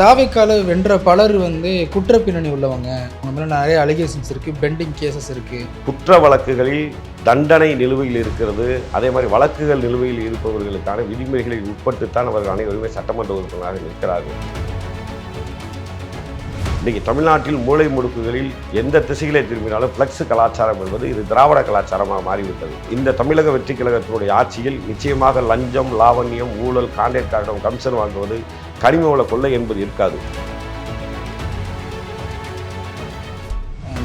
தாவேக்கால வென்ற பலர் குற்ற பின்னணி உள்ளவங்க. அவங்க மேல நிறைய அலிகேஷன்ஸ் இருக்கு, பெண்டிங் கேசஸ் இருக்கு. குற்ற வழக்குகளில் தண்டனை நிலுவையில் இருக்கிறது. அதே மாதிரி வழக்குகள் நிலுவையில் இருப்பவர்களுக்கான விதிமுறைகளில் உட்பட்டுத்தான் அவர்கள் அனைவருமே சட்டமன்ற உறுப்பினராக நிற்கிறார்கள். இன்றைக்கி தமிழ்நாட்டில் மூலை முடுக்குகளில் எந்த திசைகளை திரும்பினாலும் ஃப்ளெக்ஸ் கலாச்சாரம் என்பது இது திராவிட கலாச்சாரமாக மாறிவிட்டது. இந்த தமிழக வெற்றி கழகத்தினுடைய ஆட்சியில் நிச்சயமாக லஞ்சம், லாவண்யம், ஊழல், கான்ட்ராக்டரிடம் கமிஷன் வாங்குவது, கனிம வள கொள்ளை என்பது இருக்காது.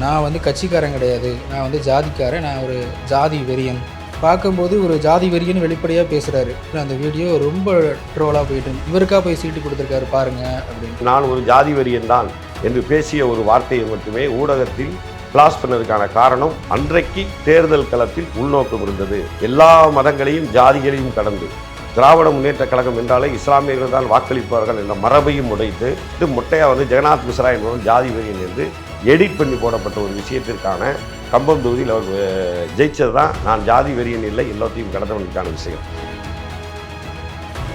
நான் கட்சிக்காரன் கிடையாது, நான் ஜாதிக்காரன், நான் ஒரு ஜாதி வெறியன். பார்க்கும்போது ஒரு ஜாதி வெறியன்னு வெளிப்படையாக பேசுகிறாரு. அந்த வீடியோ ரொம்ப ட்ரோலாக போயிட்டு இவருக்கா போய் சீட்டு கொடுத்துருக்காரு பாருங்க அப்படின்னு. நான் ஒரு ஜாதி வெறியன் தான் என்று பேசிய ஒரு வார்த்தையை மட்டுமே ஊடகத்தில் பிளாஸ் பண்ணதுக்கான காரணம் அன்றைக்கு தேர்தல் களத்தில் உள்நோக்கம் இருந்தது. எல்லா மதங்களையும் ஜாதிகளையும் கடந்து திராவிட முன்னேற்ற கழகம் என்றாலே இஸ்லாமியர்கள் தான் வாக்களிப்பார்கள் என்ற மரபையும் உடைத்து இது முட்டையாக ஜெகநாத் மிஸ்ரா என்பவன் ஜாதி வெறியன் என்று எடிட் பண்ணி போடப்பட்ட ஒரு விஷயத்திற்கான கம்பம் தொகுதியில் அவர் ஜெயிச்சது தான் நான் ஜாதி வெறியன் இல்லை எல்லாத்தையும் கடந்தவனுக்கான விஷயம்.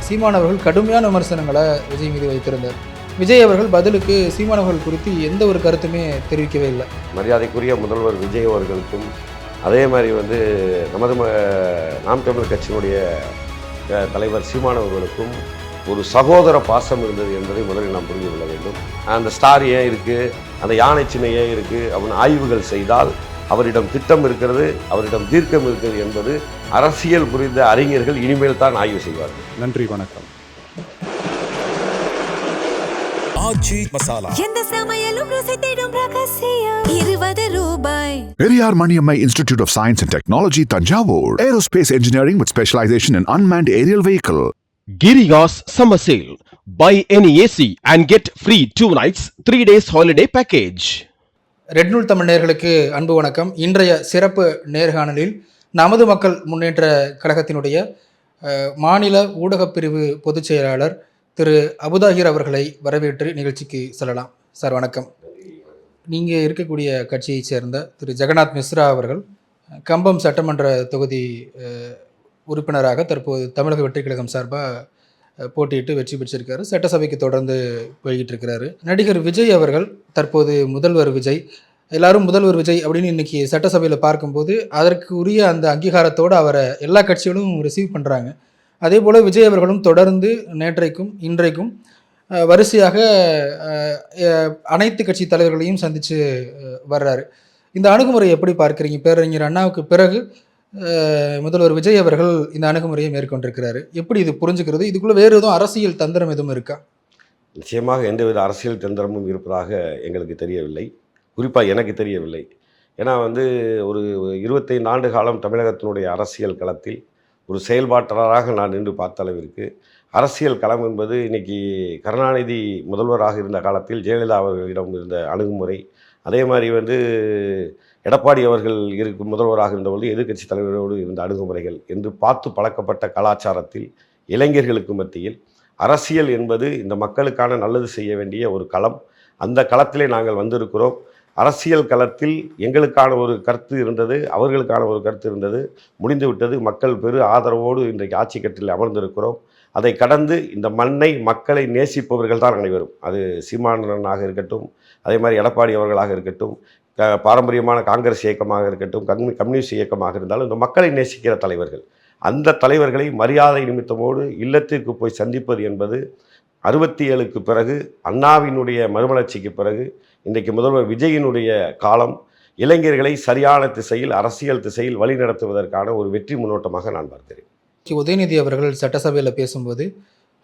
சீமான் அவர்கள் கடுமையான விமர்சனங்களை விஜய் மீது வைத்திருந்தார். விஜய் அவர்கள் பதிலுக்கு சீமான் அவர்கள் குறித்து எந்த ஒரு கருத்துமே தெரிவிக்கவே இல்லை. மரியாதைக்குரிய முதல்வர் விஜய் அவர்களுக்கும் அதே மாதிரி நமது நாம் தமிழர் கட்சியினுடைய தலைவர் சீமான் அவர்களுக்கும் ஒரு சகோதர பாசம் இருந்தது என்பதை முதலில் நாம் புரிந்து கொள்ள வேண்டும். அந்த ஸ்டார் ஏன் இருக்குது, அந்த யானை சின்னம் ஏன் இருக்குது அப்படின்னு ஆய்வுகள் செய்தால் அவரிடம் திட்டம் இருக்கிறது, அவரிடம் தீர்க்கம் இருக்கிறது என்பது அரசியல் புரிந்த அறிஞர்கள் இனிமேல் தான் ஆய்வு செய்வார்கள். நன்றி, வணக்கம். Periyar Maniammai Institute of Science and Technology, Tanjavur. Aerospace engineering with specialization in unmanned aerial vehicle. Girigas summer sale. Buy any AC and get free 2 nights, 3 days holiday package. Red நூல் தமிழ் நேயர்களுக்கு அன்பு வணக்கம். இன்றைய சிறப்பு நேர்காணலில் நமது மக்கள் முன்னேற்ற கழகத்தினுடைய மாநில ஊடகப் பிரிவு பொதுச் செயலாளர் திரு அபுதாகிர் அவர்களை வரவேற்று நிகழ்ச்சிக்கு செல்லலாம். சார் வணக்கம். நீங்கள் இருக்கக்கூடிய கட்சியைச் சேர்ந்த திரு ஜெகநாத் மிஸ்ரா அவர்கள் கம்பம் சட்டமன்ற தொகுதி உறுப்பினராக தற்போது தமிழக வெற்றி கழகம் சார்பாக போட்டியிட்டு வெற்றி பெற்றிருக்காரு. சட்டசபைக்கு தொடர்ந்து போய்கிட்டு இருக்கிறாரு. நடிகர் விஜய் அவர்கள் தற்போது முதல்வர் விஜய், எல்லாரும் முதல்வர் விஜய் அப்படின்னு இன்றைக்கி சட்டசபையில் பார்க்கும்போது அதற்கு உரிய அந்த அங்கீகாரத்தோடு அவரை எல்லா கட்சிகளும் ரிசீவ் பண்ணுறாங்க. அதே போல் விஜய் அவர்களும் தொடர்ந்து நேற்றைக்கும் இன்றைக்கும் வரிசையாக அனைத்து கட்சி தலைவர்களையும் சந்தித்து வர்றாரு. இந்த அணுகுமுறை எப்படி பார்க்குறீங்க? பேரறிஞர் அண்ணாவுக்கு பிறகு முதல்வர் விஜய் அவர்கள் இந்த அணுகுமுறையை மேற்கொண்டிருக்கிறாரு. எப்படி இது புரிஞ்சுக்கிறது? இதுக்குள்ளே வேறு எதுவும் அரசியல் தந்திரம் எதுவும் இருக்கா? நிச்சயமாக எந்தவித அரசியல் தந்திரமும் இருப்பதாக எங்களுக்கு தெரியவில்லை, குறிப்பாக எனக்கு தெரியவில்லை. ஏன்னா ஒரு 25 ஆண்டு காலம் தமிழகத்தினுடைய அரசியல் களத்தில் ஒரு செயல்பாட்டாளராக நான் நின்று பார்த்த அளவிற்கு அரசியல் களம் என்பது இன்றைக்கி கருணாநிதி முதல்வராக இருந்த காலத்தில் ஜெயலலிதா அவர்களிடம் இருந்த அணுகுமுறை, அதே மாதிரி எடப்பாடி அவர்கள் முதல்வராக இருந்தபோது எதிர்க்கட்சி தலைவரோடு இருந்த அணுகுமுறைகள் என்று பார்த்து பழக்கப்பட்ட கலாச்சாரத்தில் இளைஞர்களுக்கு மத்தியில் அரசியல் என்பது இந்த மக்களுக்கான நல்லது செய்ய வேண்டிய ஒரு களம். அந்த களத்திலே நாங்கள் வந்திருக்கிறோம். அரசியல் களத்தில் எங்களுக்கான ஒரு கருத்து இருந்தது, அவர்களுக்கான ஒரு கருத்து இருந்தது, முடிந்துவிட்டது. மக்கள் பெரு ஆதரவோடு இன்றைக்கு ஆட்சி கட்டில் அமர்ந்திருக்கிறோம். அதை கடந்து இந்த மண்ணை, மக்களை நேசிப்பவர்கள் தான் அனைவரும். அது சீமானனாக இருக்கட்டும், அதே மாதிரி எடப்பாடி அவர்களாக இருக்கட்டும், பாரம்பரியமான காங்கிரஸ் இயக்கமாக இருக்கட்டும், கம்யூனிஸ்ட் இயக்கமாக இருந்தாலும் இந்த மக்களை நேசிக்கிற தலைவர்கள், அந்த தலைவர்களை மரியாதை நிமித்தமோடு இல்லத்திற்கு போய் சந்திப்பது என்பது 67க்கு பிறகு, அண்ணாவினுடைய மறுமலர்ச்சிக்கு பிறகு இன்றைக்கு முதல்வர் விஜயினுடைய காலம் இளைஞர்களை சரியான திசையில், அரசியல் திசையில் வழிநடத்துவதற்கான ஒரு வெற்றி முன்னோட்டமாக நான் பார்க்கிறேன். உதயநிதி அவர்கள் சட்டசபையில் பேசும்போது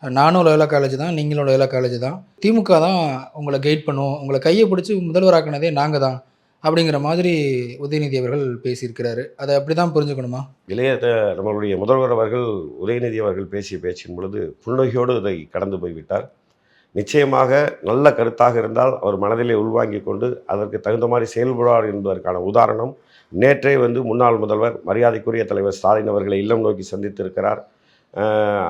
நானும் லோயலா காலேஜ் தான், நீங்களும் லோயலா காலேஜ் தான், திமுக தான் உங்களை கைட் பண்ணுவோம், உங்களை கையை பிடிச்சி முதல்வராக்கினதே நாங்கள் தான் அப்படிங்கிற மாதிரி உதயநிதி அவர்கள் பேசியிருக்கிறாரு. அதை அப்படி தான் புரிஞ்சுக்கணுமா? நம்மளுடைய முதல்வர் அவர்கள் உதயநிதி அவர்கள் பேசிய பேச்சின் பொழுது புன்னகையோடு இதை கடந்து போய்விட்டார். நிச்சயமாக நல்ல கருத்தாக இருந்தால் அவர் மனதிலே உள்வாங்கி கொண்டு அதற்கு தகுந்த மாதிரி செயல்படுவார் என்பதற்கான உதாரணம் நேற்றே முன்னாள் முதல்வர் மரியாதைக்குரிய தலைவர் ஸ்டாலின் அவர்களை இல்லம் நோக்கி சந்தித்திருக்கிறார்.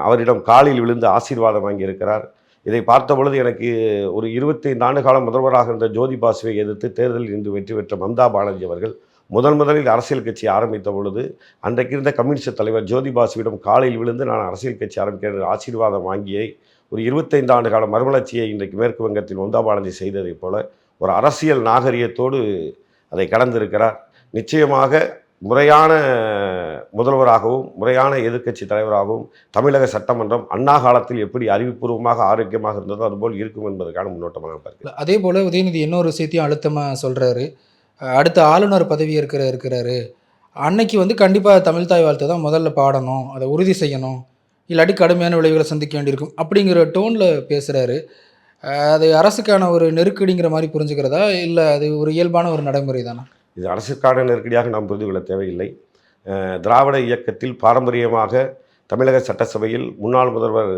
அவரிடம் காலில் விழுந்து ஆசீர்வாதம் வாங்கியிருக்கிறார். இதை பார்த்த பொழுது எனக்கு ஒரு 25 ஆண்டு காலம் முதல்வராக இருந்த ஜோதி பாசுவை எதிர்த்து தேர்தலில் இன்று வெற்றி பெற்ற மம்தா பானர்ஜி அவர்கள் முதலில் அரசியல் கட்சி ஆரம்பித்த பொழுது அன்றைக்கு இருந்த கம்யூனிஸ்ட் தலைவர் ஜோதி பாசுவிடம் காலில் விழுந்து நான் அரசியல் கட்சி ஆரம்பிக்கிற ஆசீர்வாதம் வாங்கியை ஒரு 25 ஆண்டு கால மறுமலர்ச்சியை இன்றைக்கு மேற்கு வங்கத்தில் மம்தா பானர்ஜி செய்ததைப் போல ஒரு அரசியல் நாகரிகத்தோடு அதை கடந்திருக்கிறார். நிச்சயமாக முறையான முதல்வராகவும் முறையான எதிர்க்கட்சி தலைவராகவும் தமிழக சட்டமன்றம் அண்ணா காலத்தில் எப்படி அறிவுபூர்வமாக ஆரோக்கியமாக இருந்ததோ அதுபோல் இருக்கும் என்பதற்கான முன்னோட்டமாக பார்க்கிறேன். அதே போல் உதயநிதி இன்னொரு விஷயத்தையும் அழுத்தமாக சொல்கிறாரு. அடுத்த ஆளுநர் பதவி இருக்கிறாரு, அன்னைக்கு வந்து கண்டிப்பாக தமிழ் தாய் வாழ்த்து தான் முதல்ல பாடணும், அதை உறுதி செய்யணும், இல்லாட்டி கடுமையான விளைவுகளை சந்திக்க வேண்டியிருக்கும் அப்படிங்கிற டோனில் பேசுகிறாரு. அது அரசுக்கான ஒரு நெருக்கடிங்கிற மாதிரி புரிஞ்சுக்கிறதா, இல்லை அது ஒரு இயல்பான ஒரு நடைமுறை தானே? இது அரசுக்கான நெருக்கடியாக நாம் புரிந்து கொள்ள தேவையில்லை. திராவிட இயக்கத்தில் பாரம்பரியமாக தமிழக சட்டசபையில் முன்னாள் முதல்வர்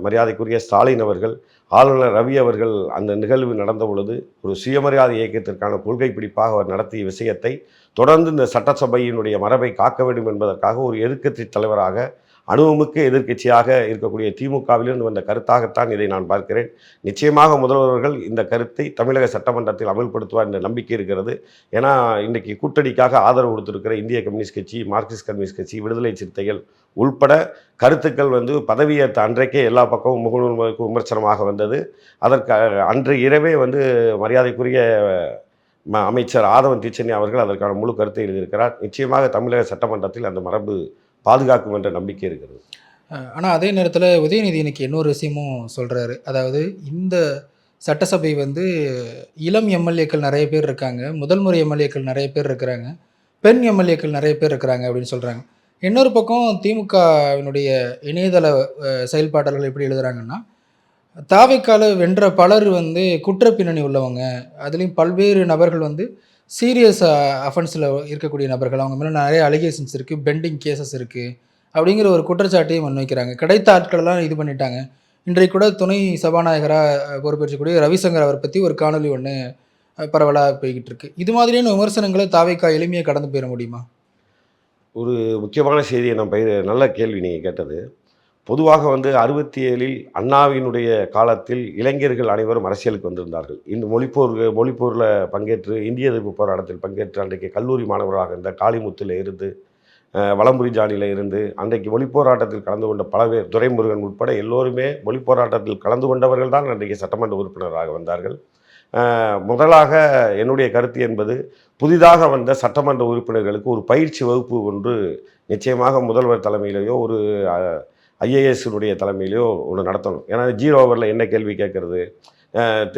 மரியாதைக்குரிய ஸ்டாலின் அவர்கள், ஆளுநர் ரவி அவர்கள் அந்த நிகழ்வு நடந்த பொழுது ஒரு சுயமரியாதை இயக்கத்திற்கான கொள்கை பிடிப்பாக அவர் நடத்திய விஷயத்தை தொடர்ந்து இந்த சட்டசபையினுடைய மரபை காக்க வேண்டும் என்பதற்காக ஒரு எதிர்க்கட்சி தலைவராக அனுபவமிக்க எதிர்க்கட்சியாக இருக்கக்கூடிய திமுகவிலிருந்து வந்த கருத்தாகத்தான் இதை நான் பார்க்கிறேன். நிச்சயமாக முதல்வர்கள் இந்த கருத்தை தமிழக சட்டமன்றத்தில் அமல்படுத்துவார் என்ற நம்பிக்கை இருக்கிறது. ஏன்னா இன்றைக்கு கூட்டணிக்காக ஆதரவு கொடுத்திருக்கிற இந்திய கம்யூனிஸ்ட் கட்சி, மார்க்சிஸ்ட் கம்யூனிஸ்ட் கட்சி, விடுதலை சிறுத்தைகள் உள்பட கருத்துக்கள் வந்து பதவியேற்ற அன்றைக்கே எல்லா பக்கமும் முகநூல் விமர்சனமாக வந்தது. அதற்கு அன்று இரவே வந்து மரியாதைக்குரிய அமைச்சர் ஆதவன் தீட்சணி அவர்கள் அதற்கான முழு கருத்தை எழுதியிருக்கிறார். நிச்சயமாக தமிழக சட்டமன்றத்தில் அந்த மரபு பாதுகாக்கும் என்ற நம்பிக்கை இருக்கிறது. ஆனால் அதே நேரத்தில் உதயநிதி இன்னைக்கு இன்னொரு விஷயமும் சொல்கிறாரு. அதாவது இந்த சட்டசபை வந்து இளம் எம்எல்ஏக்கள் நிறைய பேர் இருக்காங்க, முதல் முறை எம்எல்ஏக்கள் நிறைய பேர் இருக்கிறாங்க, பெண் எம்எல்ஏக்கள் நிறைய பேர் இருக்கிறாங்க அப்படின்னு சொல்கிறாங்க. இன்னொரு பக்கம் திமுகவினுடைய இணையதள செயல்பாட்டாளர்கள் எப்படி எழுதுகிறாங்கன்னா, தாவைக்கால வென்ற பலர் வந்து குற்ற பின்னணி உள்ளவங்க, அதுலேயும் பல்வேறு நபர்கள் வந்து சீரியஸ் அஃபென்ஸில் இருக்கக்கூடிய நபர்கள், அவங்க மேலே நிறைய அலிகேஷன்ஸ் இருக்குது, பெண்டிங் கேசஸ் இருக்குது அப்படிங்கிற ஒரு குற்றச்சாட்டையும் முன்வைக்கிறாங்க. கிடைத்த ஆட்களெல்லாம் இது பண்ணிட்டாங்க. இன்றைக்கு கூட துணை சபாநாயகராக பொறுப்பேற்றக்கூடிய ரவிசங்கர் அவரை பற்றி ஒரு காணொலி ஒன்று பரவலாக போய்கிட்டு இருக்கு. இது மாதிரியான விமர்சனங்களை தாவைக்கா எளிமையாக கடந்து போயிட முடியுமா? ஒரு முக்கியமான செய்தியை நல்ல கேள்வி நீங்கள் கேட்டது. பொதுவாக வந்து 67இல் அண்ணாவினுடைய காலத்தில் இளைஞர்கள் அனைவரும் அரசியலுக்கு வந்திருந்தார்கள். இந்த மொழிப்போரில் பங்கேற்று இந்திய எதிர்ப்பு போராட்டத்தில் பங்கேற்று அன்றைக்கு கல்லூரி மாணவராக இருந்த காளிமுத்தில் இருந்து வலம்புரி ஜானியில் இருந்து அன்றைக்கு மொழிப்போராட்டத்தில் கலந்து கொண்ட பல பேர், துரைமுருகன் உட்பட எல்லோருமே மொழிப்போராட்டத்தில் கலந்து கொண்டவர்கள் தான் அன்றைக்கு சட்டமன்ற உறுப்பினராக வந்தார்கள். முதலாக என்னுடைய கருத்து என்பது, புதிதாக வந்த சட்டமன்ற உறுப்பினர்களுக்கு ஒரு பயிற்சி வகுப்பு ஒன்று நிச்சயமாக முதல்வர் தலைமையிலேயோ ஒரு ஐஏஎஸ்னுடைய தலைமையிலையோ ஒன்று நடத்தணும். ஏன்னா 0 ஓவரில் என்ன கேள்வி கேட்குறது,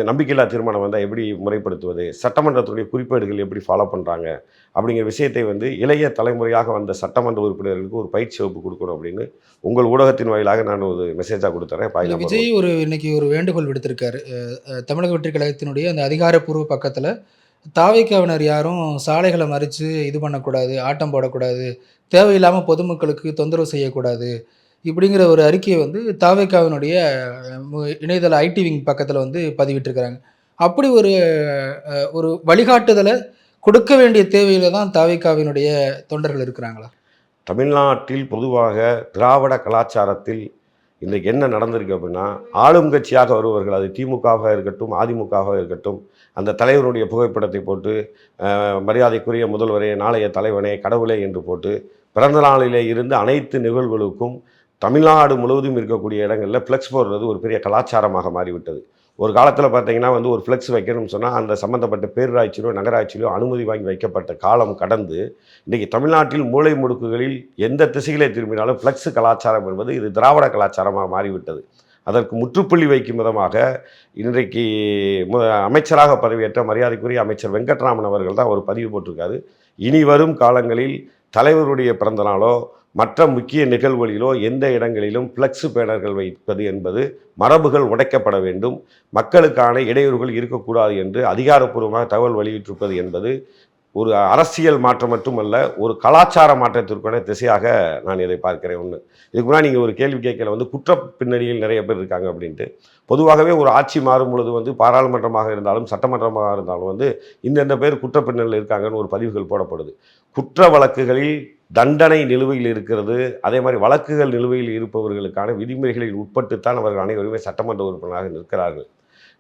நம்பிக்கையில்லா தீர்மானம் வந்தால் எப்படி முறைப்படுத்துவது, சட்டமன்றத்துடைய குறிப்பேடுகள் எப்படி ஃபாலோ பண்ணுறாங்க அப்படிங்கிற விஷயத்தை வந்து இளைய தலைமுறையாக வந்த சட்டமன்ற உறுப்பினர்களுக்கு ஒரு பயிற்சி வகுப்பு கொடுக்கணும் அப்படின்னு உங்கள் ஊடகத்தின் வாயிலாக நான் ஒரு மெசேஜாக கொடுத்துறேன். விஜய் இன்னைக்கு ஒரு வேண்டுகோள் விடுத்திருக்காரு. தமிழக வெற்றி கழகத்தினுடைய அந்த அதிகாரப்பூர்வ பக்கத்தில் தாவைக்காவினர் யாரும் சாலைகளை மறித்து இது பண்ணக்கூடாது, ஆட்டம் போடக்கூடாது, தேவையில்லாமல் பொதுமக்களுக்கு தொந்தரவு செய்யக்கூடாது இப்படிங்கிற ஒரு அறிக்கையை வந்து தாவேக்காவினுடைய இணையதள ஐடி விங் பக்கத்தில் வந்து பதிவிட்டிருக்கிறாங்க. அப்படி ஒரு வழிகாட்டுதலை கொடுக்க வேண்டிய தேவையில் தான் தாவேக்காவினுடைய தொண்டர்கள் இருக்கிறாங்களா? தமிழ்நாட்டில் பொதுவாக திராவிட கலாச்சாரத்தில் இன்றைக்கு என்ன நடந்திருக்கு அப்படின்னா, ஆளும் கட்சியாக வருபவர்கள், அது திமுகவாக இருக்கட்டும் அதிமுகவாக இருக்கட்டும், அந்த தலைவருடைய புகைப்படத்தை போட்டு மரியாதைக்குரிய முதல்வரே, நாளைய தலைவனே, கடவுளே என்று போட்டு பிறந்த நாளிலே இருந்து அனைத்து நிகழ்வுகளுக்கும் தமிழ்நாடு முழுவதும் இருக்கக்கூடிய இடங்களில் ஃப்ளெக்ஸ் போடுறது ஒரு பெரிய கலாச்சாரமாக மாறிவிட்டது. ஒரு காலத்தில் பார்த்தீங்கன்னா வந்து ஒரு ஃப்ளெக்ஸ் வைக்கணும்னு சொன்னால் அந்த சம்மந்தப்பட்ட பேரூராட்சியிலோ நகராட்சியிலோ அனுமதி வாங்கி வைக்கப்பட்ட காலம் கடந்து இன்றைக்கி தமிழ்நாட்டில் மூலை முடுக்குகளில் எந்த திசைகளை திரும்பினாலும் ஃப்ளெக்ஸ் கலாச்சாரம் என்பது இது திராவிட கலாச்சாரமாக மாறிவிட்டது. அதற்கு முற்றுப்புள்ளி வைக்கும் விதமாக இன்றைக்கு அமைச்சராக பதவியேற்ற மரியாதைக்குரிய அமைச்சர் வெங்கட்ராமன் அவர்கள் தான் ஒரு பதிவு போட்டிருக்காரு. இனி வரும் காலங்களில் தலைவருடைய பிறந்த நாளோ மற்ற முக்கிய நிகழ்வுகளிலோ எந்த இடங்களிலும் ஃப்ளெக்ஸ் பேனர்கள் வைப்பது என்பது மரபுகள் உடைக்கப்பட வேண்டும், மக்களுக்கான இடையூறுகள் இருக்கக்கூடாது என்று அதிகாரப்பூர்வமாக தகவல் வெளியிட்டிருப்பது என்பது ஒரு அரசியல் மாற்றம் மட்டுமல்ல, ஒரு கலாச்சார மாற்றத்திற்கான திசையாக நான் இதை பார்க்கிறேன். ஒன்று, இதுக்கு முன்னாடி நீங்கள் ஒரு கேள்வி கேட்கல வந்து குற்ற பின்னணியில் நிறைய பேர் இருக்காங்க அப்படின்ட்டு. பொதுவாகவே ஒரு ஆட்சி மாறும் பொழுது வந்து பாராளுமன்றமாக இருந்தாலும் சட்டமன்றமாக இருந்தாலும் வந்து இந்தந்த பேர் குற்ற பின்னணியில் இருக்காங்கன்னு ஒரு பதிவுகள் போடப்படுது. குற்ற வழக்குகளில் தண்டனை நிலுவையில் இருக்கிறது. அதே மாதிரி வழக்குகள் நிலுவையில் இருப்பவர்களுக்கான விதிமுறைகளில் உட்பட்டுத்தான் அவர்கள் அனைவருமே சட்டமன்ற உறுப்பினராக நிற்கிறார்கள்.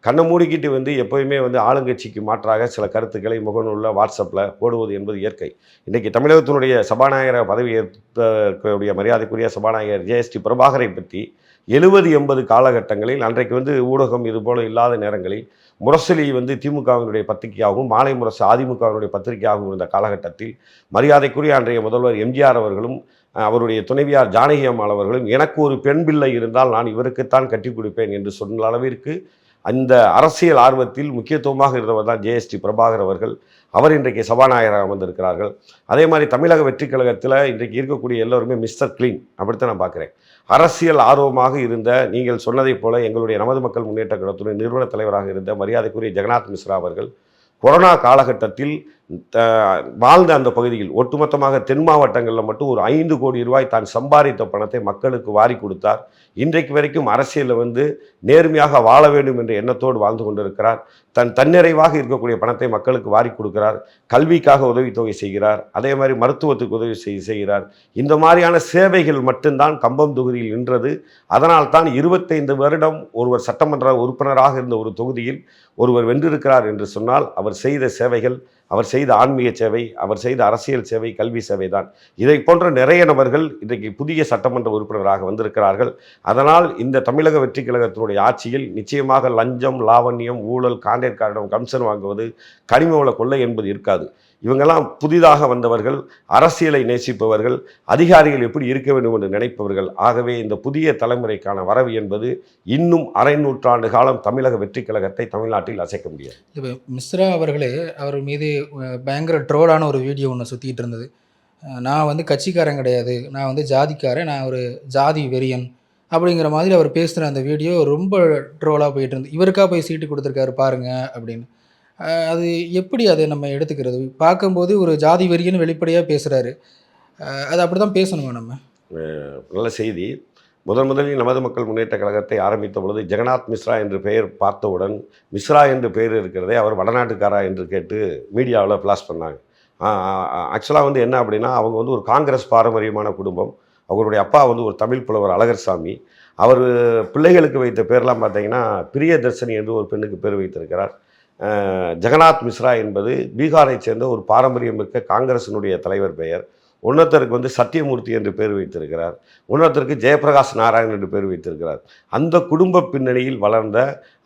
கண்ணை மூடிக்கிட்டு வந்து எப்போயுமே வந்து ஆளுங்கட்சிக்கு மாற்றாக சில கருத்துக்களை முகநூலில் வாட்ஸ்அப்பில் போடுவது என்பது இயற்கை. இன்றைக்கி தமிழகத்தினுடைய சபாநாயகர் பதவி ஏற்கக்கூடிய மரியாதைக்குரிய சபாநாயகர் ஜேஎஸ்டி பிரபாகரை பற்றி 70-80 காலகட்டங்களில் அன்றைக்கு வந்து ஊடகம் இது போல இல்லாத நேரங்களில் முரசொலி வந்து திமுகவினுடைய பத்திரிகையாகவும் மாலை முரசு அதிமுகவினுடைய பத்திரிகையாகவும் இருந்த காலகட்டத்தில் மரியாதைக்குரிய அன்றைய முதல்வர் எம்ஜிஆர் அவர்களும் அவருடைய துணைவியார் ஜானகி அம்மாள் அவர்களும் எனக்கு ஒரு பெண் பிள்ளை இருந்தால் நான் இவருக்குத்தான் கட்டி கொடுப்பேன் என்று சொன்ன அளவிற்கு அந்த அரசியல் ஆர்வத்தில் முக்கியத்துவமாக இருந்தவர் தான் ஜேஎஸ்டி பிரபாகர் அவர்கள். அவர் இன்றைக்கு சபாநாயகராக வந்திருக்கிறார்கள். அதே மாதிரி தமிழக வெற்றி கழகத்தில் இன்றைக்கு இருக்கக்கூடிய எல்லோருமே மிஸ்டர் கிளீன் அப்படித்தான் நான் பார்க்குறேன். அரசியல் ஆர்வமாக இருந்த, நீங்கள் சொன்னதைப் போல எங்களுடைய நமது மக்கள் முன்னேற்ற கழகத்துடைய நிறுவன தலைவராக இருந்த மரியாதைக்குரிய ஜெகநாத் மிஸ்ரா அவர்கள் கொரோனா காலகட்டத்தில் வாழ்ந்த அந்த பகுதியில் ஒட்டுமொத்தமாக தென் மாவட்டங்களில் மட்டும் ஒரு 5 கோடி ரூபாய் தான் சம்பாதித்த பணத்தை மக்களுக்கு வாரி கொடுத்தார். இன்றைக்கு வரைக்கும் அரசியலில் வந்து நேர்மையாக வாழ வேண்டும் என்ற எண்ணத்தோடு வாழ்ந்து கொண்டிருக்கிறார். தன்னிறைவாக இருக்கக்கூடிய பணத்தை மக்களுக்கு வாரி கொடுக்கிறார். கல்விக்காக உதவித்தொகை செய்கிறார். அதே மாதிரி மருத்துவத்துக்கு உதவி செய்கிறார். இந்த மாதிரியான சேவைகள் மட்டும்தான் கம்பம் தொகுதியில் நின்றது. அதனால் தான் 25 வருடம் ஒருவர் சட்டமன்ற உறுப்பினராக இருந்த ஒரு தொகுதியில் ஒருவர் வென்றிருக்கிறார் என்று சொன்னால் அவர் செய்த சேவைகள், அவர் செய்த ஆன்மீக சேவை, அவர் செய்த அரசியல் சேவை, கல்வி சேவை தான். இதை போன்ற நிறைய நபர்கள் இன்றைக்கு புதிய சட்டமன்ற உறுப்பினராக வந்திருக்கிறார்கள். அதனால் இந்த தமிழக வெற்றி கழகத்தினுடைய ஆட்சியில் நிச்சயமாக லஞ்சம், லாவண்யம், ஊழல், காண்டேற்காரிடம் கமிஷன் வாங்குவது, கனிம வள கொள்ளை என்பது இருக்காது. இவங்கெல்லாம் புதிதாக வந்தவர்கள், அரசியலை நேசிப்பவர்கள், அதிகாரிகள் எப்படி இருக்க வேண்டும் என்று நினைப்பவர்கள். ஆகவே இந்த புதிய தலைமுறைக்கான வரவு என்பது இன்னும் அரை நூற்றாண்டு காலம் தமிழக வெற்றி கழகத்தை தமிழ்நாட்டில் அசைக்க முடியாது. இப்போ மிஸ்ரா அவர்களே அவர் மீது பயங்கர ட்ரோலான ஒரு வீடியோ ஒன்று சுற்றிட்டு இருந்தது. நான் வந்து கட்சிக்காரன் கிடையாது, நான் வந்து ஜாதிக்காரன், நான் ஒரு ஜாதி வெறியன் அப்படிங்கிற மாதிரி அவர் பேசுகிற அந்த வீடியோ ரொம்ப ட்ரோலாக போயிட்டு இருந்து, இவருக்கா போய் சீட்டு கொடுத்துருக்காரு பாருங்க அப்படின்னு. அது எப்படி அதை நம்ம எடுத்துக்கிறது? பார்க்கும்போது ஒரு ஜாதி வெறியன்னு வெளிப்படையாக பேசுகிறாரு. அது அப்படி தான் பேசணுமா நம்ம? நல்ல செய்தி. முதலில் நமது மக்கள் முன்னேற்ற கழகத்தை ஆரம்பித்த பொழுது ஜெகநாத் மிஸ்ரா என்று பெயர் பார்த்தவுடன் மிஸ்ரா என்று பெயர் இருக்கிறதே அவர் வடநாட்டுக்காரா என்று கேட்டு மீடியாவில் ஃப்ளாஷ் பண்ணாங்க. ஆக்சுவலாக வந்து என்ன அப்படின்னா, அவங்க வந்து ஒரு காங்கிரஸ் பாரம்பரியமான குடும்பம். அவருடைய அப்பா வந்து ஒரு தமிழ் புலவர் அழகர்சாமி. அவர் பிள்ளைகளுக்கு வைத்த பேர்லாம் பார்த்தீங்கன்னா பிரியதர்ஷினி என்று ஒரு பெண்ணுக்கு பேர் வைத்திருக்கிறார். ஜெகநாத் மிஸ்ரா என்பது பீகாரை சேர்ந்த ஒரு பாரம்பரியம் மிக்க காங்கிரசினுடைய தலைவர் பெயர். இன்னொருத்தருக்கு வந்து சத்தியமூர்த்தி என்று பேர் வைத்திருக்கிறார். இன்னொருத்தருக்கு ஜெயபிரகாஷ் நாராயணன் என்று பேர் வைத்திருக்கிறார். அந்த குடும்ப பின்னணியில் வளர்ந்த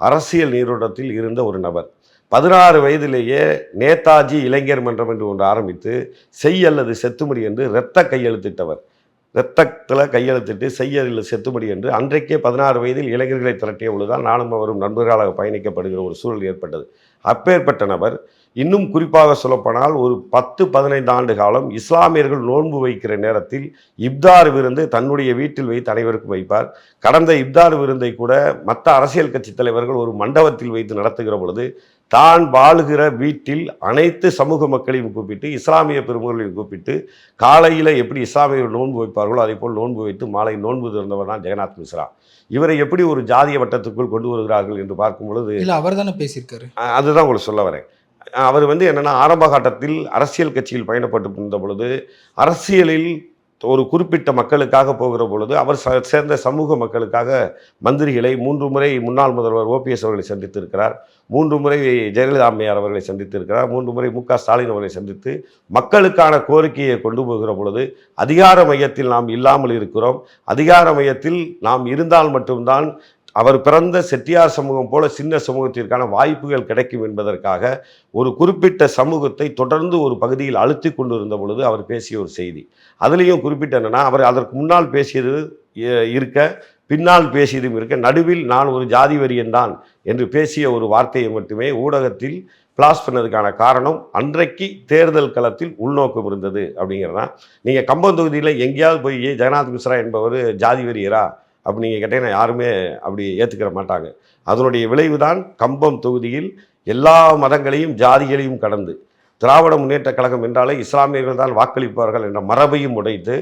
அரசியல் நீரோட்டத்தில் இருந்த ஒரு நபர். 16 வயதிலேயே நேதாஜி இளைஞர் மன்றம் என்று ஒன்று ஆரம்பித்து செய் அல்லது செத்துமடி என்று இரத்த கையெழுத்திட்டவர். இரத்தத்தில் கையெழுத்திட்டு செய்ய செத்துமடி என்று அன்றைக்கே 16 வயதில் இளைஞர்களை திரட்டிய பொழுதுதான் நானும் அவரும் நண்பர்களாக பயணிக்கப்படுகிற ஒரு சூழல் ஏற்பட்டது. அப்பேற்பட்ட நபர் இன்னும் குறிப்பாக சொல்லப்போனால் ஒரு 10-15 ஆண்டு காலம் இஸ்லாமியர்கள் நோன்பு வைக்கிற நேரத்தில் இப்தார் விருந்து தன்னுடைய வீட்டில் வைத்து அனைவருக்கும் வைப்பார். கடந்த இப்தார் விருந்தை கூட மற்ற அரசியல் கட்சி தலைவர்கள் ஒரு மண்டபத்தில் வைத்து நடத்துகிற பொழுது தான் வாழுகிற வீட்டில் அனைத்து சமூக மக்களையும் கூப்பிட்டு, இஸ்லாமிய பெருமக்களையும் கூப்பிட்டு, காலையில் எப்படி இஸ்லாமியர்கள் நோன்பு வைப்பார்களோ அதே போல் நோன்பு வைத்து மாலை நோன்பு திறந்தவர் தான் ஜெகநாத் மிஸ்ரா. இவரை எப்படி ஒரு ஜாதிய வட்டத்துக்குள் கொண்டு வருகிறார்கள் என்று பார்க்கும் பொழுது இல்லை, அவர் தானே பேசியிருக்காரு. அதுதான் உங்களுக்கு சொல்ல வரேன். அவர் வந்து என்னென்னா, ஆரம்ப காலத்தில் அரசியல் கட்சியில் பயணப்பட்டு இருந்த பொழுது அரசியலில் ஒரு குறிப்பிட்ட மக்களுக்காக போகிற பொழுது அவர் சேர்ந்த சமூக மக்களுக்காக மந்திரிகளை 3 முறை முன்னாள் முதல்வர் ஓபிஎஸ் அவர்களை சந்தித்திருக்கிறார். 3 முறை ஜெயலலிதா அம்மையார் அவர்களை சந்தித்திருக்கிறார். 3 முறை மு.க. ஸ்டாலின் அவர்களை சந்தித்து மக்களுக்கான கோரிக்கையை கொண்டு போகிற பொழுது அதிகார மையத்தில் நாம் இல்லாமல் இருக்கிறோம், அதிகார மையத்தில் நாம் இருந்தால் மட்டும்தான் அவர் பிறந்த செட்டியார் சமூகம் போல சின்ன சமூகத்திற்கான வாய்ப்புகள் கிடைக்கும் என்பதற்காக ஒரு குறிப்பிட்ட சமூகத்தை தொடர்ந்து ஒரு பகுதியில் அழுத்தி கொண்டு இருந்த பொழுது அவர் பேசிய ஒரு செய்தி. அதுலேயும் குறிப்பிட்ட என்னென்னா, அவர் அதற்கு முன்னால் பேசியது இருக்க, பின்னால் பேசியதும் இருக்க, நடுவில் நான் ஒரு ஜாதி வெறியன் தான் என்று பேசிய ஒரு வார்த்தையை மட்டுமே ஊடகத்தில் பிளாஸ் பண்ணதுக்கான காரணம் அன்றைக்கு தேர்தல் களத்தில் உள்நோக்கம் இருந்தது அப்படிங்கிறதான். நீங்கள் கம்பம் தொகுதியில் எங்கேயாவது போய் ஜெகநாத் மிஸ்ரா என்பவர் ஜாதி வெறியரா அப்படி நீங்கள் கேட்டீங்கன்னா யாருமே அப்படி ஏற்றுக்கிற மாட்டாங்க. அதனுடைய விளைவு தான் கம்பம் தொகுதியில் எல்லா மதங்களையும் ஜாதிகளையும் கடந்து திராவிட முன்னேற்ற கழகம் என்றாலே இஸ்லாமியர்கள் தான் வாக்களிப்பார்கள் என்ற மரபையும் உடைத்து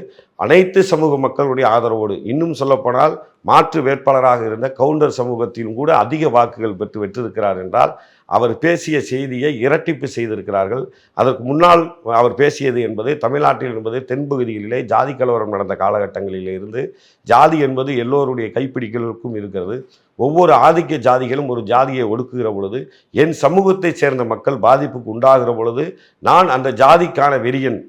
அனைத்து சமூக மக்களுடைய ஆதரவோடு, இன்னும் சொல்லப்போனால் மாற்று வேட்பாளராக இருந்த கவுண்டர் சமூகத்திலும் கூட அதிக வாக்குகள் பெற்று வெற்றிருக்கிறார் என்றால் அவர் பேசிய செய்தியை இரட்டிப்பு செய்திருக்கிறார்கள். அதற்கு முன்னால் அவர் பேசியது என்பது தமிழ்நாட்டில் என்பது தென்பகுதிகளிலே ஜாதி கலவரம் நடந்த காலகட்டங்களில் இருந்து ஜாதி என்பது எல்லோருடைய கைப்பிடிகளுக்கும் இருக்கிறது. ஒவ்வொரு ஆதிக்க ஜாதிகளும் ஒரு ஜாதியை ஒடுக்குகிற பொழுது என் சமூகத்தைச் சேர்ந்த மக்கள் பாதிப்புக்கு உண்டாகிற பொழுது நான் அந்த ஜாதிக்கான வெறியன்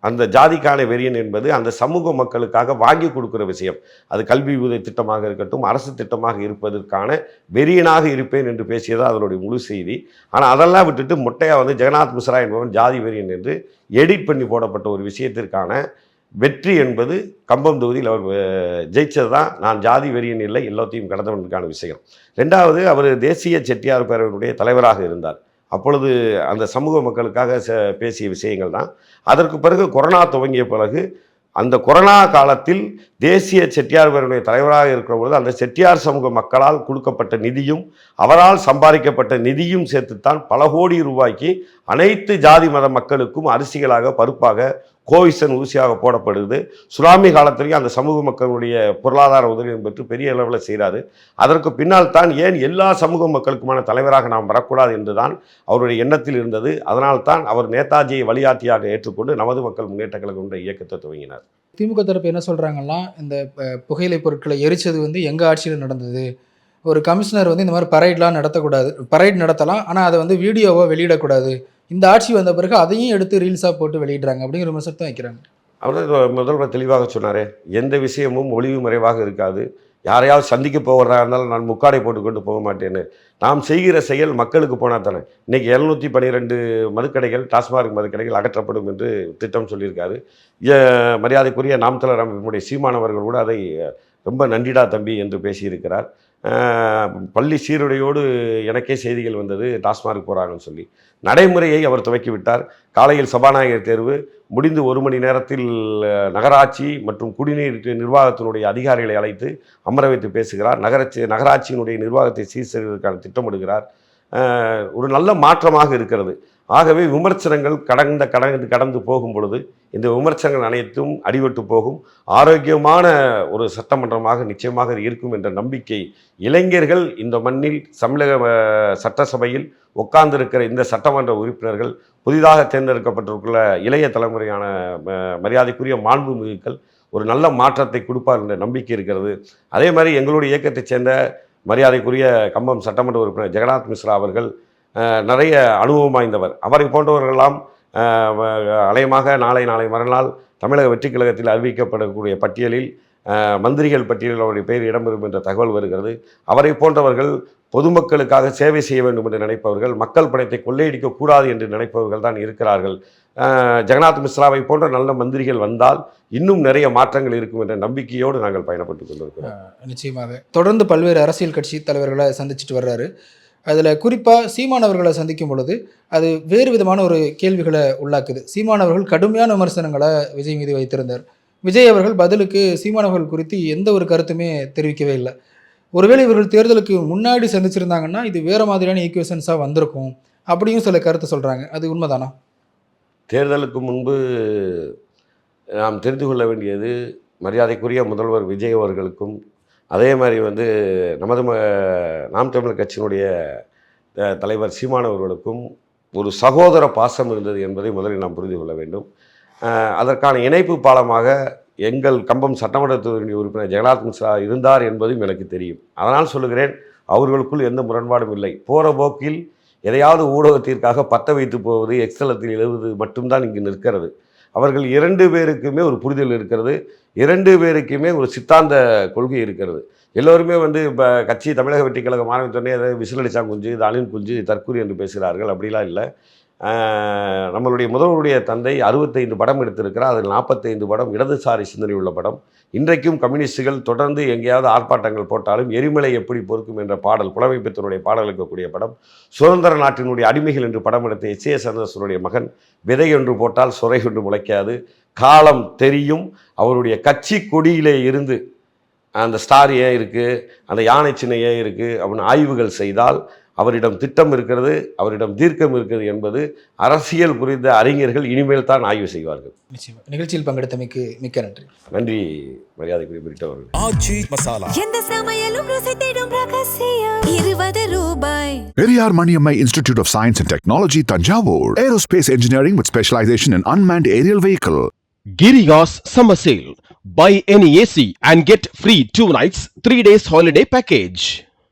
அந்த ஜாதிக்கான வெறியன் என்பது அந்த சமூக மக்களுக்காக வாங்கி கொடுக்குற விஷயம். அது கல்வி உதவி திட்டமாக இருக்கட்டும், அரசு திட்டமாக இருப்பதற்கான வெறியனாக இருப்பேன் என்று பேசியது அதனுடைய முழு செய்தி. ஆனால் அதெல்லாம் விட்டுட்டு மொட்டையாக வந்து ஜெகநாத் மிஸ்ரா என்பவன் ஜாதி வெறியன் என்று எடிட் பண்ணி போடப்பட்ட ஒரு விஷயத்திற்கான வெற்றி என்பது கம்பம் தொகுதியில் அவர் ஜெயிச்சது தான். நான் ஜாதி வெறியன் இல்லை, எல்லாத்தையும் கடந்தவனுக்கான விஷயம். ரெண்டாவது, அவர் தேசிய செட்டியார் பேரவையினுடைய தலைவராக இருந்தார். அப்பொழுது அந்த சமூக மக்களுக்காக பேசிய விஷயங்கள் தான். அதற்கு பிறகு கொரோனா துவங்கிய பிறகு அந்த கொரோனா காலத்தில் தேசிய செட்டியார் பேரவையுடைய தலைவராக இருக்கிற பொழுது அந்த செட்டியார் சமூக மக்களால் கொடுக்கப்பட்ட நிதியும் அவரால் சம்பாதிக்கப்பட்ட நிதியும் சேர்த்துத்தான் பல கோடி ரூபாய்க்கு அனைத்து ஜாதி மத மக்களுக்கும் அரிசிகளாக, பருப்பாக, கோவிசன் ஊசியாக போடப்படுது. சுனாமி காலத்திலேயும் அந்த சமூக மக்களுடைய பொருளாதார உதவியும் பெற்று பெரிய அளவில் செய்கிறாரு. அதற்கு பின்னால் தான் ஏன் எல்லா சமூக மக்களுக்குமான தலைவராக நாம் வரக்கூடாது என்று தான் அவருடைய எண்ணத்தில் இருந்தது. அதனால்தான் அவர் நேதாஜியை வழிகாட்டியாக ஏற்றுக்கொண்டு நமது மக்கள் முன்னேற்ற கழகம் என்ற இயக்கத்தை துவங்கினார். திமுக தரப்பு என்ன சொல்கிறாங்கன்னா, இந்த புகையிலை பொருட்களை எரிச்சது வந்து எங்கள் ஆட்சியில் நடந்தது. ஒரு கமிஷனர் வந்து இந்த மாதிரி பரைட்லாம் நடத்தக்கூடாது, பரைட் நடத்தலாம், ஆனால் அதை வந்து வீடியோவை வெளியிடக்கூடாது. இந்த ஆட்சி வந்த பிறகு அதையும் எடுத்து ரீல்ஸாக போட்டு வெளியிடுறாங்க அப்படிங்கிற விமர்சனத்தை வைக்கிறாங்க. அவர் முதல்வர் தெளிவாக சொன்னார், எந்த விஷயமும் ஒளிவு மறைவாக இருக்காது. யாரையாவது சந்திக்க போகிறதா இருந்தாலும் நான் முக்காடை போட்டுக்கொண்டு போக மாட்டேன்னு. நாம் செய்கிற செயல் மக்களுக்கு போனால் தானே. இன்றைக்கி 712 மதுக்கடைகள், டாஸ்மாக் மதுக்கடைகள் அகற்றப்படும் என்று திட்டம் சொல்லியிருக்காரு. மரியாதைக்குரிய நாம் தமிழர் அமைப்பினுடைய சீமானவர்கள் கூட அதை ரொம்ப நன்றிடா தம்பி என்று பேசியிருக்கிறார். பள்ளி சீருடையோடு எனக்கே செய்திகள் வந்தது டாஸ்மாக் போகிறாங்கன்னு சொல்லி. நடைமுறையை அவர் துவக்கிவிட்டார். காலையில் சபாநாயகர் தேர்வு முடிந்து 1 மணி நேரத்தில் நகராட்சி மற்றும் குடிநீர் நிர்வாகத்தினுடைய அதிகாரிகளை அழைத்து அமர வைத்து பேசுகிறார். நகராட்சியினுடைய நிர்வாகத்தை சீர்செய்வதற்கான திட்டமிடுகிறார். ஒரு நல்ல மாற்றமாக இருக்கிறது. ஆகவே விமர்சனங்கள் கடந்து போகும் பொழுது இந்த விமர்சனங்கள் அனைத்தும் அடிபட்டு போகும். ஆரோக்கியமான ஒரு சட்டமன்றமாக நிச்சயமாக இருக்கும் என்ற நம்பிக்கை இளைஞர்கள் இந்த மண்ணில் தமிழக சட்டசபையில் உட்கார்ந்திருக்கிற இந்த சட்டமன்ற உறுப்பினர்கள், புதிதாக தேர்ந்தெடுக்கப்பட்டிருக்கிற இளைய தலைமுறையான மரியாதைக்குரிய மாண்புமிகுக்கள் ஒரு நல்ல மாற்றத்தை கொடுப்பார் என்ற நம்பிக்கை இருக்கிறது. அதே மாதிரி எங்களுடைய இயக்கத்தைச் சேர்ந்த மரியாதைக்குரிய கம்பம் சட்டமன்ற உறுப்பினர் ஜெகநாத் மிஸ்ரா அவர்கள் நிறைய அனுபவம் வாய்ந்தவர். அவரை போன்றவர்களெல்லாம் அலையமாக நாளை மறுநாள் தமிழக வெற்றி கழகத்தில் அறிவிக்கப்படக்கூடிய பட்டியலில் மந்திரிகள் பட்டியலில் அவருடைய பெயர் இடம்பெறும் என்ற தகவல் வருகிறது. அவரை போன்றவர்கள் பொதுமக்களுக்காக சேவை செய்ய வேண்டும் என்று நினைப்பவர்கள், மக்கள் பணத்தை கொள்ளையடிக்கக்கூடாது என்று நினைப்பவர்கள் தான் இருக்கிறார்கள். ஜெகநாத் மிஸ்ராவை போன்ற நல்ல மந்திரிகள் வந்தால் இன்னும் நிறைய மாற்றங்கள் இருக்கும் என்ற நம்பிக்கையோடு நாங்கள் பயணப்பட்டு கொண்டிருக்கிறோம். நிச்சயமாக தொடர்ந்து பல்வேறு அரசியல் கட்சி தலைவர்களை சந்திச்சுட்டு வர்றாரு. அதில் குறிப்பாக சீமானவர்களை சந்திக்கும் பொழுது அது வேறு விதமான ஒரு கேள்விகளை உள்ளாக்குது. சீமானவர்கள் கடுமையான விமர்சனங்களை விஜய் மீது வைத்திருந்தார். விஜய் அவர்கள் பதிலுக்கு சீமானவர்கள் குறித்து எந்த ஒரு கருத்துமே தெரிவிக்கவே இல்லை. ஒருவேளை இவர்கள் தேர்தலுக்கு முன்னாடி சந்திச்சிருந்தாங்கன்னா இது வேறு மாதிரியான ஈக்குவேஷன்ஸாக வந்திருக்கும் அப்படியும் சில கருத்து சொல்கிறாங்க. அது உண்மைதானா? தேர்தலுக்கு முன்பு நாம் தெரிந்து கொள்ள வேண்டியது, மரியாதைக்குரிய முதல்வர் விஜய் அவர்களுக்கும் அதே மாதிரி நமது நாம் தமிழர் கட்சியினுடைய தலைவர் சீமானவர்களுக்கும் ஒரு சகோதர பாசம் இருந்தது என்பதை முதலில் நாம் புரிந்து கொள்ள வேண்டும். அதற்கான இணைப்பு பாலமாக எங்கள் கம்பம் சட்டமன்ற தொகுதி உறுப்பினர் ஜெகநாத் மிஸ்ரா இருந்தார் என்பதும் எனக்கு தெரியும். அதனால் சொல்லுகிறேன், அவர்களுக்குள் எந்த முரண்பாடும் இல்லை. போகிற போக்கில் எதையாவது ஊடகத்திற்காக பற்ற வைத்து போவது, எக்ஸலத்தில் எழுதுவது மட்டும்தான் இங்கு நிற்கிறது. அவர்கள் 2 பேருக்குமே ஒரு புரிதல் இருக்கிறது. 2 பேருக்குமே ஒரு சித்தாந்த கொள்கை இருக்கிறது. எல்லோருமே இப்போ கட்சி தமிழக வெற்றி கழகம் ஆரம்பித்தோடனே அதை விசிலடிச்சா குஞ்சு, இது அணில் குஞ்சு, தற்கூரி என்று பேசுகிறார்கள். அப்படிலாம் இல்லை. நம்மளுடைய முதல்வருடைய தந்தை 65 படம் எடுத்திருக்கிறார். அதில் 45 படம் இடதுசாரி சிந்தனை உள்ள படம். இன்றைக்கும் கம்யூனிஸ்டுகள் தொடர்ந்து எங்கேயாவது ஆர்ப்பாட்டங்கள் போட்டாலும் எரிமலை எப்படி பொறுக்கும் என்ற பாடல், புலமைப்பித்தனுடைய பாடல் இருக்கக்கூடிய படம். சுதந்திர நாட்டினுடைய அடிமைகள் என்று படம் எடுத்த எஸ்.ஏ. சந்திரசனுடைய மகன், விதை ஒன்று போட்டால் சுரை ஒன்று முளைக்காது, காலம் தெரியும். அவருடைய கட்சி கொடியிலே இருந்து அந்த ஸ்டார் ஏன் இருக்குது, அந்த யானை சின்னம் ஏன் இருக்குது அப்படின்னு ஆய்வுகள் செய்தால் அவரிடம் திட்டம் இருக்கிறது, அவரிடம் தீர்க்கம் இருக்கிறது என்பது அரசியல் புரிந்த அறிஞர்கள் இனிமேல் தான் ஆய்வு செய்வார்கள். நிகழ்ச்சியில் பங்கெடுத்தமைக்கு மிக்க நன்றி. நன்றி மரியாதைக்குரிய பிரிட்டவர்கள். ஆச்சி மசாலா எந்த சமையலும் ருசி தேடும் ரகசியம் 20 ரூபாய். Periyar Maniammai Institute of Science and Technology, Tanjavur. Aerospace engineering with specialization in unmanned aerial vehicle. Girigas Summer Sale. Buy any AC and get free 2 nights, 3 days holiday package.